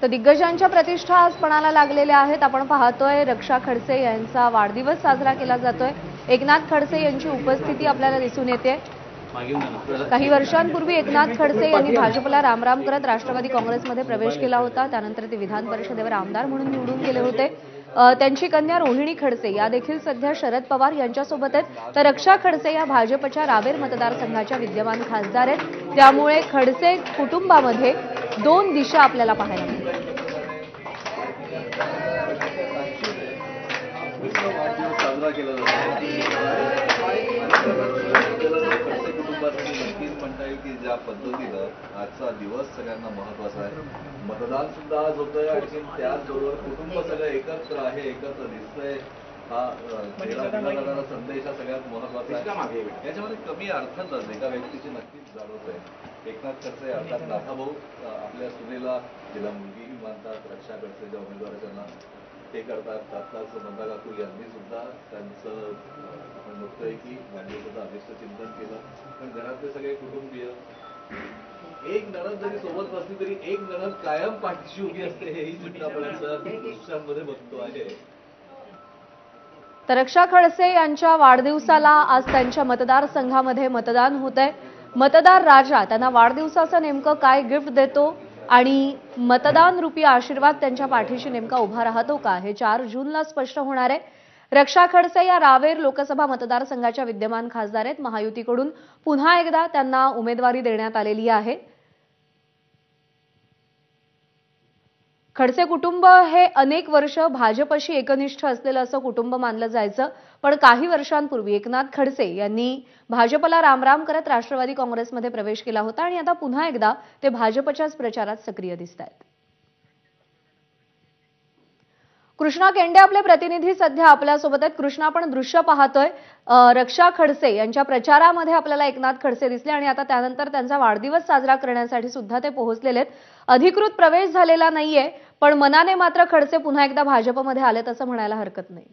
तर दिग्गजांच्या प्रतिष्ठा आज पणाला लागलेल्या आहेत। आपण पाहतोय रक्षा खडसे यांचा वाढदिवस साजरा केला जातोय। एकनाथ खडसे यांची उपस्थिती आपल्याला दिसून येते। काही वर्षांपूर्वी एकनाथ खडसे यांनी भाजपला रामराम करत राष्ट्रवादी काँग्रेसमध्ये प्रवेश केला होता। त्यानंतर ते विधान परिषदेवर आमदार म्हणून निवडून गेले होते। त्यांची कन्या रोहिणी खडसे या देखील सध्या शरद पवार यांच्यासोबत आहेत। तर रक्षा खडसे या भाजपच्या रावेर मतदारसंघाच्या विद्यमान खासदार आहेत। त्यामुळे खडसे कुटुंबामध्ये दोन दिशा आपल्याला पाहायला मिळतात। की ज्या पद्धतीनं आजचा दिवस सगळ्यांना महत्वाचा आहे। मतदान सुद्धा आज होतंय आणि त्याचबरोबर कुटुंब सगळं एकत्र आहे, एकत्र दिसतंय। हा जाणारा संदेश हा सगळ्यात महत्वाचा आहे। याच्यामध्ये कमी अर्थातच एका व्यक्तीची नक्कीच जाणवत आहे। एकनाथ खडसे अर्थात नाथाभाऊ आपल्या सुनेला जिला मुलगीही मानतात, रक्षा खडसेच्या उमेदवाराच्या नाव ते करतात। आत्ताच नंदा काकू यांनी सुद्धा त्यांचं आपण बघतोय की वाढदिवसाचं अभिष्ट चिंतन केलं। पण घरातले सगळे कुटुंबीय एक नणद जरी सोबत नसली तरी एक नणद कायम पाठीशी उभी असते, हेही चित्र आपण दृश्यांमध्ये बघतो आहे। तर रक्षा खडसे यांच्या वाढदिवसाला आज त्यांच्या मतदारसंघामध्ये मतदान होतंय। मतदार राजा त्यांना वाढदिवसाचं नेमकं काय गिफ्ट देतो आणि मतदान रूपी आशीर्वाद त्यांच्या पाठीशी नेमका उभा राहतो का, हे 4 जूनला स्पष्ट होणार आहे। रक्षा खडसे या रावेर लोकसभा मतदारसंघाच्या विद्यमान खासदार आहेत। महायुतीकडून पुन्हा एकदा त्यांना उमेदवारी देण्यात आलेली आहे। खडसे कुटुंब हे अनेक वर्ष भाजपशी एकनिष्ठ असलेलं असं कुटुंब मानलं जायचं। पण काही वर्षांपूर्वी एकनाथ खडसे यांनी भाजपला रामराम करत राष्ट्रवादी काँग्रेसमध्ये प्रवेश केला होता आणि आता पुन्हा एकदा ते भाजपच्याच प्रचारात सक्रिय दिसतायत। कृष्णा केंडे आपले प्रतिनिधी सध्या आपल्यासोबत आहेत। कृष्णा, आपण दृश्य पाहतोय, रक्षा खडसे यांच्या प्रचारामध्ये आपल्याला एकनाथ खडसे दिसले आणि आता त्यानंतर त्यांचा वाढदिवस साजरा करण्यासाठी सुद्धा ते पोहोचलेले आहेत। अधिकृत प्रवेश झालेला नाहीये, पण मनाने मात्र खडसे पुन्हा एकदा भाजपमध्ये आलेत असं म्हणायला हरकत नाही।